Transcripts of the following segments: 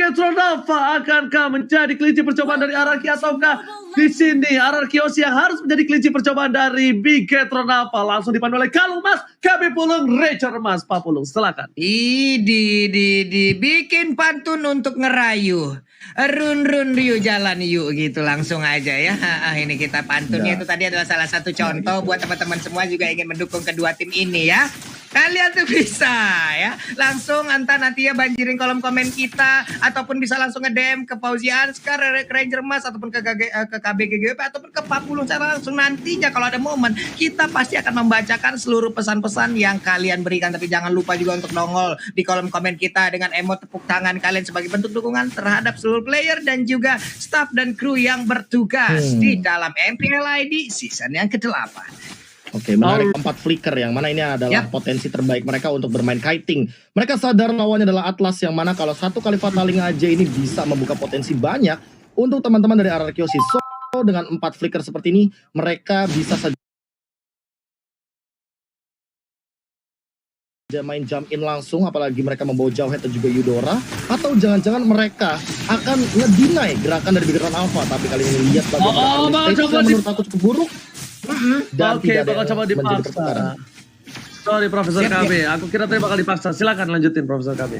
Bigetron Alpha akankah menjadi kelinci percobaan dari Araki ataukah di sini Ararkiosi yang harus menjadi kelinci percobaan dari Bigetron Alpha? Langsung dipandu oleh Kalung Mas, KB Pulung, Ranger Mas, Pak Pulung, silakan. Bikin pantun untuk ngerayu. Run yuk jalan yuk gitu langsung aja ya. Ini kita pantunnya itu tadi adalah salah satu contoh buat teman-teman semua juga ingin mendukung kedua tim ini ya. Kalian tuh bisa ya langsung entah nanti ya banjirin kolom komen kita ataupun bisa langsung nge-DM ke Fauzi Anskar, Ranger Mas ataupun ke KBGGP ataupun ke Pak Pulung secara langsung nantinya kalau ada momen kita pasti akan membacakan seluruh pesan-pesan yang kalian berikan. Tapi jangan lupa juga untuk nongol di kolom komen kita dengan emot tepuk tangan kalian sebagai bentuk dukungan terhadap seluruh player dan juga staff dan kru yang bertugas di dalam MPL ID season yang ke-8. Oke, menarik 4 flicker yang mana ini adalah potensi terbaik mereka untuk bermain kiting. Mereka sadar lawannya adalah Atlas yang mana kalau satu kali fataling aja ini bisa membuka potensi banyak untuk teman-teman dari Ararkiosi. So, dengan 4 flicker seperti ini mereka bisa saja main jump in langsung, apalagi mereka membawa Jauhead dan juga Eudora, atau jangan-jangan mereka akan ngedinai gerakan dari Bigetron Alpha. Tapi kali ini lihat bagaimana menurut aku cukup buruk. Dan bakal coba dipaksa. Sorry Profesor KB, aku kira tadi bakal dipaksa. Silakan lanjutin Profesor KB.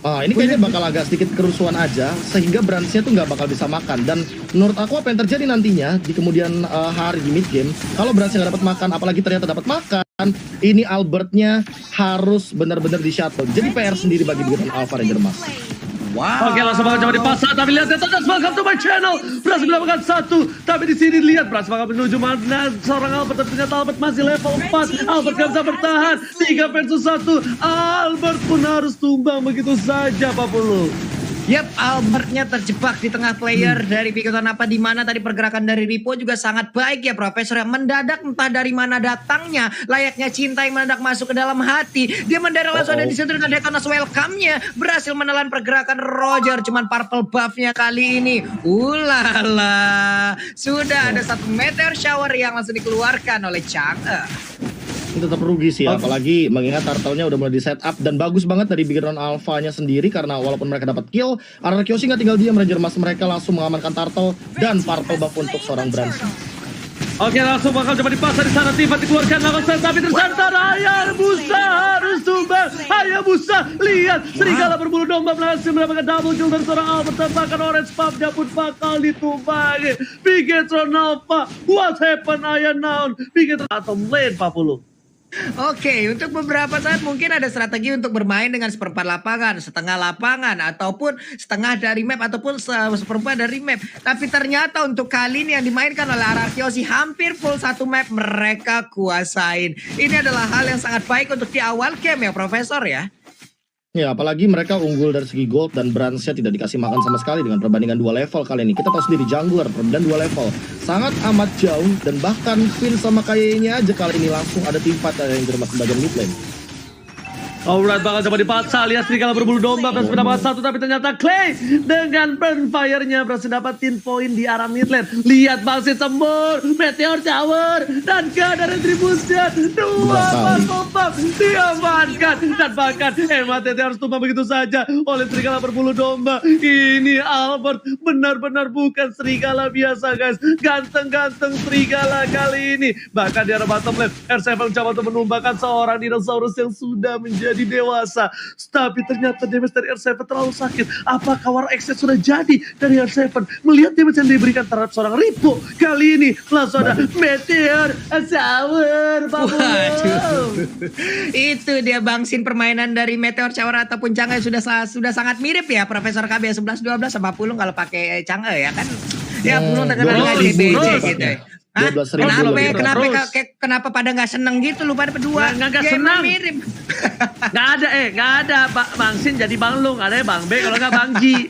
Ini kayaknya bakal agak sedikit kerusuhan aja, sehingga Bransnya tuh nggak bakal bisa makan. Dan menurut aku apa yang terjadi nantinya di kemudian hari di mid game, kalau Bransnya nggak dapat makan, apalagi ternyata dapat makan, ini Albertnya harus benar-benar di shuttle. Jadi PR sendiri bagi Bigetron Alpha Ranger Mas. Wow. Oke, langsung bakal coba dipaksa, tapi lihat Tetas, welcome to my channel. Berhasil mendapatkan 1, tapi di sini lihat berhasil bakal menuju mana seorang Albert, tapi ternyata Albert masih level 4. Albert gak bisa bertahan, 3 versus 1. Albert pun harus tumbang begitu saja, Pak Pulung. Yap, Albertnya terjebak di tengah player dari Bigetron apa di mana tadi pergerakan dari Ripo juga sangat baik ya Profesor yang mendadak entah dari mana datangnya layaknya cinta yang mendadak masuk ke dalam hati. Dia mendadak langsung ada di situ dengan Detonas welcome-nya berhasil menelan pergerakan Roger, cuman purple buff-nya kali ini. Ulala, sudah ada 1 meteor shower yang langsung dikeluarkan oleh Chang'e. Ini tetap rugi sih, apalagi mengingat turtle-nya udah mulai di setup dan bagus banget dari Bigetron Alpha-nya sendiri karena walaupun mereka dapat kill, Ararkiosi nggak tinggal diam, Ranger Mas mereka langsung mengamankan turtle dan purple buff untuk seorang Brans. Oke, langsung bakal coba dipasar di sana, Tifa dikeluarkan langsung tapi tersantar Hayabusa harus tumbang. Hayabusa, lihat serigala berbulu domba berhasil mendapatkan double kill dari seorang Albert dan bahkan orange puff-nya pun bakal ditumbangi. Bigetron Alpha, what happened ayah naon? Bigetron atau lane Pak Pulung. Oke, untuk beberapa saat mungkin ada strategi untuk bermain dengan seperempat lapangan, setengah lapangan, ataupun setengah dari map, ataupun seperempat dari map. Tapi ternyata untuk kali ini yang dimainkan oleh Ararkiosi hampir full 1 map mereka kuasain. Ini adalah hal yang sangat baik untuk di awal game ya Profesor ya. Ya, apalagi mereka unggul dari segi gold dan Bransnya tidak dikasih makan sama sekali dengan perbandingan 2 level kali ini. Kita tahu sendiri jungler perbedaan 2 level sangat amat jauh dan bahkan Finn sama kayaknya aja kali ini langsung ada tim 4 yang bermain bagian mid lane. Alright, bakal coba dipaksa, lihat serigala berbulu domba berhasil mendapatkan 1 tapi ternyata Clay dengan burn fire-nya berhasil dapatin poin di arah mid lane. Lihat Bangsit Sembur, Meteor Tower dan keadaan Retribution 2 purple buff diamankan dan bahkan MHTT harus tumbang begitu saja oleh serigala berbulu domba. Ini Albert benar-benar bukan serigala biasa guys, ganteng-ganteng serigala kali ini. Bahkan di arah bottom lane R7 mencoba untuk menumbangkan seorang dinosaurus yang sudah menjadi dewasa, tapi ternyata damage dari R7 terlalu sakit. Apakah War Access sudah jadi dari R7? Melihat damage yang diberikan terhadap seorang Ripo kali ini langsung ada Meteor Shower. Itu dia Bangsin permainan dari Meteor Shower ataupun Chang'e sudah sangat mirip ya Profesor KB 11-12 sama Pulung kalau pakai Chang'e ya kan. Ya Pulung terkenal dengan DBJ gitu. Kenapa pada nggak seneng gitu lu pada berdua? Nggak senang. Mirip. Nggak ada Bang Sin jadi Bang Lung, ada Bang B kalau nggak Bang Ji.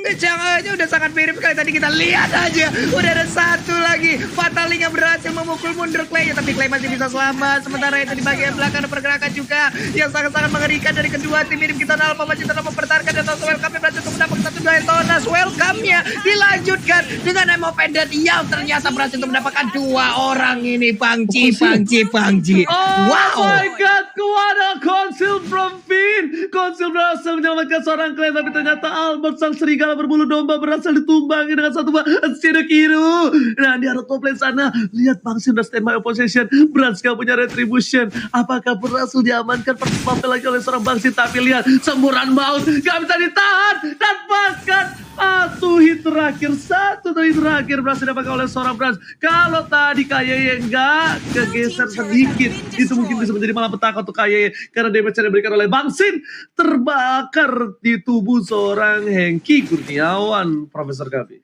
Kencang aja udah sangat mirip sekali. Tadi kita lihat aja udah ada satu lagi. Fatalnya berhasil memukul mundur Clay, tapi Clay masih bisa selamat. Sementara itu di bagian belakang ada pergerakan juga yang sangat-sangat mengerikan dari kedua tim ini. Kita Alpha masih tetap mempertahankan dan welcome berhasil untuk mendapatkan satu Daytona. Welcome-nya dilanjutkan dengan Emo Pendant yang ternyata berhasil untuk mendapatkan dua orang ini. Bangji. Oh Wow. my god, kuada Conceal from Finn. Conceal berhasil menyelamatkan seorang Clay, tapi ternyata Albert sang serigala berbulu domba berhasil ditumbangi dengan satu buah Shidokiru. Nah, di arah top lane sana, lihat Bangsin udah standby opposition. Brans gak punya retribution. Apakah berhasil diamankan persis lagi oleh seorang Bangsin? Tapi lihat, semburan maut gak bisa ditahan. Dan bahkan satu hit terakhir berhasil dapatkan oleh seorang Brans. Kalau tadi Kaye nggak kegeser sedikit, itu mungkin bisa menjadi malapetaka untuk Kaye, karena damage yang diberikan oleh Bangsin terbakar di tubuh seorang Hengki Kurniawan, Profesor Gabi.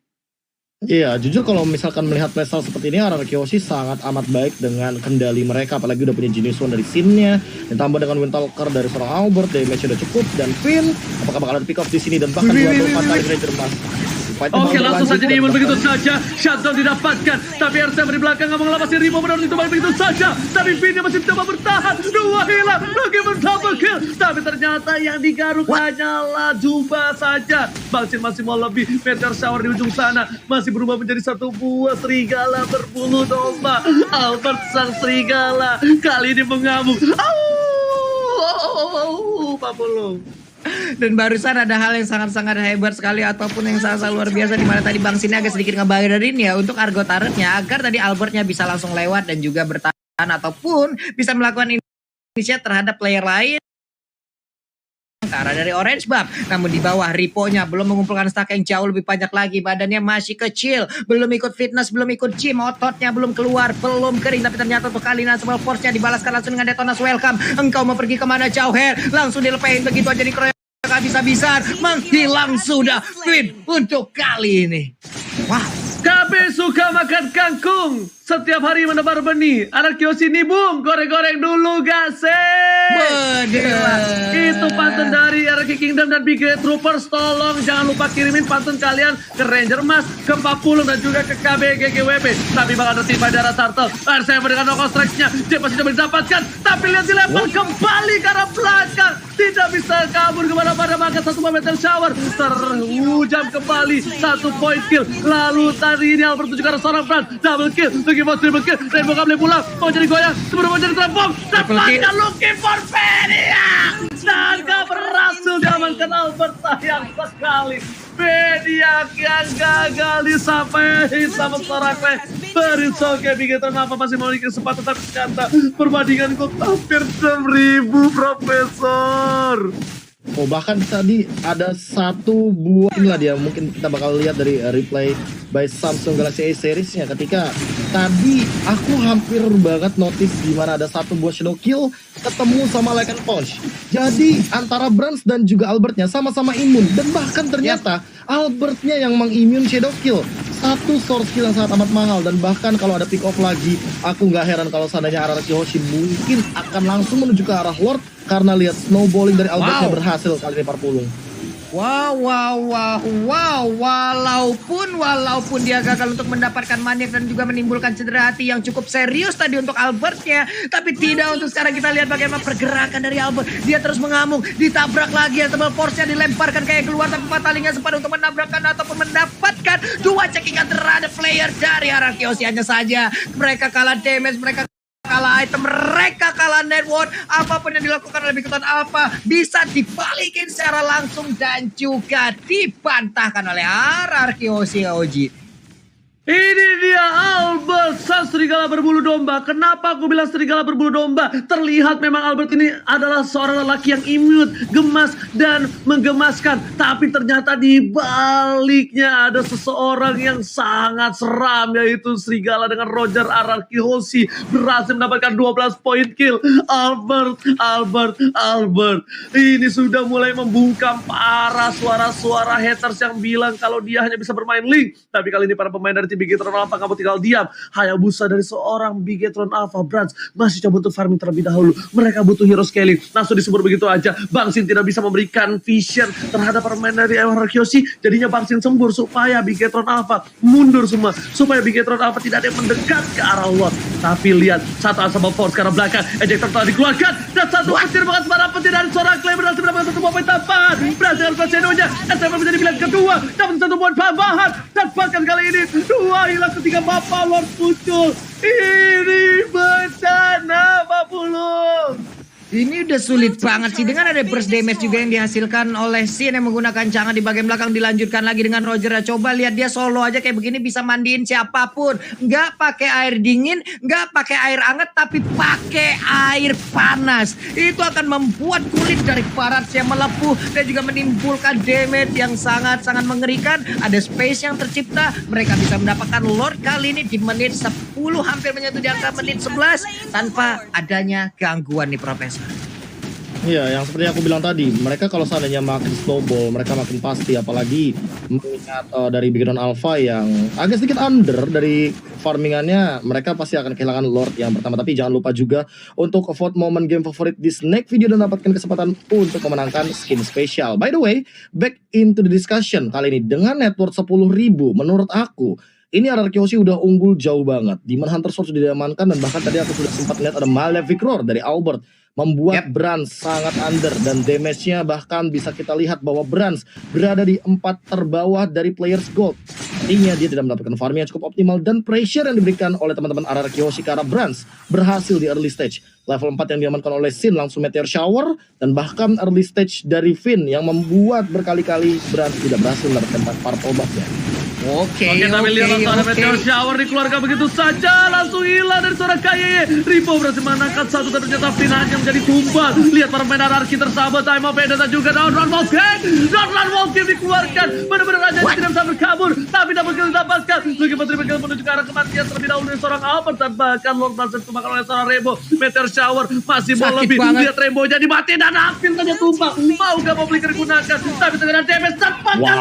Iya, jujur kalau misalkan melihat playstyle seperti ini, RRQ sih sangat amat baik dengan kendali mereka, apalagi udah punya Genius One dari Sin-nya, ditambah dengan Windtalker dari seorang Albert, damage udah cukup, dan Finn, apakah bakal ada pick off di sini, dan bahkan 24 kali Ranger Mas. Oke, langsung saja diimun begitu saja. Shutdown didapatkan, tapi RCM di belakang nggak mengelapasin Rimo, benar itu begitu saja. Tapi Finn masih mencoba bertahan, dua hilang, lagi double kill. Tapi ternyata yang digaruk hanyalah Juba saja. Bangsin masih mau lebih, Meteor Shower di ujung sana masih berubah menjadi satu buah serigala berbulu domba. Albert sang serigala kali ini mengamuk. Papulung. Dan barusan ada hal yang sangat-sangat hebat sekali ataupun yang sangat luar biasa, di mana tadi Bang Sini agak sedikit ngebayarin ya untuk Argo turretnya agar tadi Albertnya bisa langsung lewat dan juga bertahan ataupun bisa melakukan inisiat terhadap player lain ke arah dari Orange Buff. Namun di bawah Ripo-nya belum mengumpulkan stack yang jauh lebih banyak lagi, badannya masih kecil, belum ikut fitness, belum ikut gym, ototnya belum keluar, belum kering. Tapi ternyata untuk kali ini Small Force-nya dibalaskan langsung dengan Detonas Welcome. Engkau mau pergi kemana jauh Her? Langsung dilepain begitu aja di habis-habisan, menghilang sudah Finn untuk kali ini. Wow. Kami suka makan kangkung, setiap hari menebar benih. Anak kios ini bung, goreng-goreng dulu gak sih? Bener. Itu pantun dari RRQ Kingdom dan Big Red Troopers. Tolong jangan lupa kirimin pantun kalian ke Ranger Mas, ke 40 dan juga ke KBGGWP. Tapi bakal tertimpa darah Turtle. RCM dengan knockout strikes-nya, dia pasti sudah mendapatkan. Tapi lihat dilempar kembali ke arah belakang. Tidak bisa kabur kemana-mana, maka satu Meteor Shower terhujam kembali, satu point kill. Lalu tadi ini Albert juga ada seorang Brand, double kill, looking for triple kill. Rainbow gak boleh pulang, mau jadi goyang, sebelum mau jadi telepon. Dapatkan looking for Fedia, dan gak berhasil diamankan Albert, sayang sekali. Fedia yang gagal disampaikan sama seorang Clay. Berisoke Bigeton apa masih memiliki kesempatan, tapi ternyata perbandingan kok hampir 6.000 Profesor. Oh, bahkan tadi ada satu buah inilah dia, mungkin kita bakal lihat dari replay by Samsung Galaxy A series-nya, ketika tadi aku hampir banget notice di mana ada satu buah shadow kill ketemu sama Like and Punch. Jadi antara Brans dan juga Albertnya sama-sama imun, dan bahkan ternyata Albertnya yang mengimun shadow kill. Satu source kill yang sangat amat mahal, dan bahkan kalau ada pick off lagi, aku nggak heran kalau seandainya RRQ Hoshi mungkin akan langsung menuju ke arah Lord, karena lihat snowballing dari Albertnya berhasil kali ini Parpulung. Wow. Walaupun dia gagal untuk mendapatkan maniak dan juga menimbulkan cedera hati yang cukup serius tadi untuk Albertnya, tapi tidak untuk sekarang. Kita lihat bagaimana pergerakan dari Albert. Dia terus mengamuk, ditabrak lagi, tebal force-nya dilemparkan kayak keluar, tapi Fatalingnya sempat untuk menabrakkan ataupun mendapatkan dua cekingan terhadap player dari RRQ. Hanya saja mereka kalah damage, mereka kalah item, mereka kalah network. Apapun yang dilakukan oleh Bigeton Alpha bisa dibalikin secara langsung dan juga dibantahkan oleh RRQ Oji. Ini dia Albert, sang serigala berbulu domba. Kenapa aku bilang serigala berbulu domba? Terlihat memang Albert ini adalah seorang lelaki yang imut, gemas, dan menggemaskan. Tapi ternyata di baliknya ada seseorang yang sangat seram, yaitu serigala dengan Roger RRQ Hoshi. Berhasil mendapatkan 12 point kill. Albert. Ini sudah mulai membungkam para suara-suara haters yang bilang kalau dia hanya bisa bermain Link. Tapi kali ini para pemain dari tim tim Bigetron Alpha kamu tinggal diam. Hayabusa dari seorang Bigetron Alpha Brands masih coba untuk farming terlebih dahulu. Mereka butuh hero scaling, langsung disebut begitu aja. Bang Sin tidak bisa memberikan vision terhadap permainan dari Kyoshi, jadinya Bang Sin sembur supaya Bigetron Alpha mundur semua, supaya Bigetron Alpha tidak ada yang mendekat ke arah Lord. Tapi lihat, satu Asaba Force ke arah belakang, ejector telah dikeluarkan, dan satu petir banget sebarang petir dari seorang Clay berhasil mendapatkan satu poin tambahan. Berhasil dengan Senonya, SM menjadi pilihan kedua, dapat satu poin tambahan, dan bahkan kali ini dua hilang ketika Bapak Lord muncul. Ini bencana Pak Pulung. Ini udah sulit banget sih, dengan ada burst damage juga yang dihasilkan oleh Sin yang menggunakan cangan di bagian belakang, dilanjutkan lagi dengan Roger. Coba lihat dia solo aja kayak begini bisa mandiin siapapun, nggak pakai air dingin, nggak pakai air hangat, tapi pakai air panas. Itu akan membuat kulit dari Parads yang melepuh dan juga menimbulkan damage yang sangat-sangat mengerikan. Ada space yang tercipta, mereka bisa mendapatkan Lord kali ini di menit 10, hampir menyentuh di angka menit 11 tanpa adanya gangguan nih Profesor. Iya, yang seperti aku bilang tadi, mereka kalau seandainya makin snowball, mereka makin pasti, apalagi mengingat dari Bigetron Alpha yang agak sedikit under dari farmingannya, mereka pasti akan kehilangan Lord yang pertama. Tapi jangan lupa juga untuk vote momen game favorit di Snake Video dan dapatkan kesempatan untuk memenangkan skin spesial. By the way, back into the discussion kali ini dengan net worth 10.000, menurut aku ini Kyoshi udah unggul jauh banget. Demon Hunter Sword sudah diamankan, dan bahkan tadi aku sudah sempat lihat ada Malefic Roar dari Albert membuat Brands sangat under, dan damage-nya bahkan bisa kita lihat bahwa Brands berada di 4 terbawah dari players gold. Artinya dia tidak mendapatkan farming yang cukup optimal, dan pressure yang diberikan oleh teman-teman Kyoshi ke arah Brands berhasil di early stage. Level 4 yang diamankan oleh Sin langsung Meteor Shower, dan bahkan early stage dari Finn yang membuat berkali-kali Brands tidak berhasil mendapatkan purple buff-nya. Oke, Kita melihat langsung ada Meteor Shower dikeluarkan begitu saja, langsung hilang dari seorang KYE. Ripo berhasil menangkan satu, tapi ternyata Finn hanya menjadi tumbal. Lihat permainan anarki tersahabat, Time of Vendetta juga Downrun Wolfgang dikeluarkan. Benar-benar aja tidak bisa berkabur, tapi dapat didapatkan. Lagi Putri Begal menuju ke arah kematian terlebih dahulu dari seorang Albert, dan bahkan Lord Master dimakan oleh seorang Rainbow. Meteor Shower masih mau Sakit lebih. banget. Lihat Rainbow jadi mati dan Afin saja tumbang. Mau gak mau beli digunakan, tapi terkena damage cepatkan.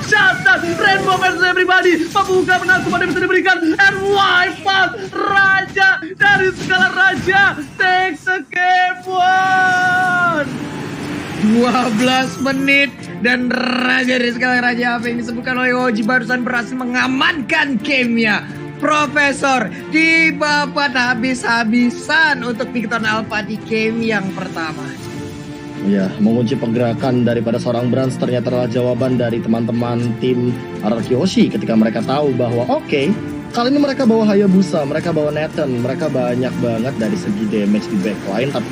Shut up. Rainbow versus everybody, pembuka menang kepada bisa diberikan, and wipe out raja dari segala raja, takes a game one. 12 menit dan raja dari segala raja apa yang disebutkan oleh Oji barusan berhasil mengamankan gamenya. Profesor dibabat habis-habisan untuk Bigetron Alpha di game yang pertama. Ya, mengunci pergerakan daripada seorang Brands ternyata adalah jawaban dari teman-teman tim Kyoshi ketika mereka tahu bahwa oke, kali ini mereka bawa Hayabusa, mereka bawa Nathan, mereka banyak banget dari segi damage di backline, tapi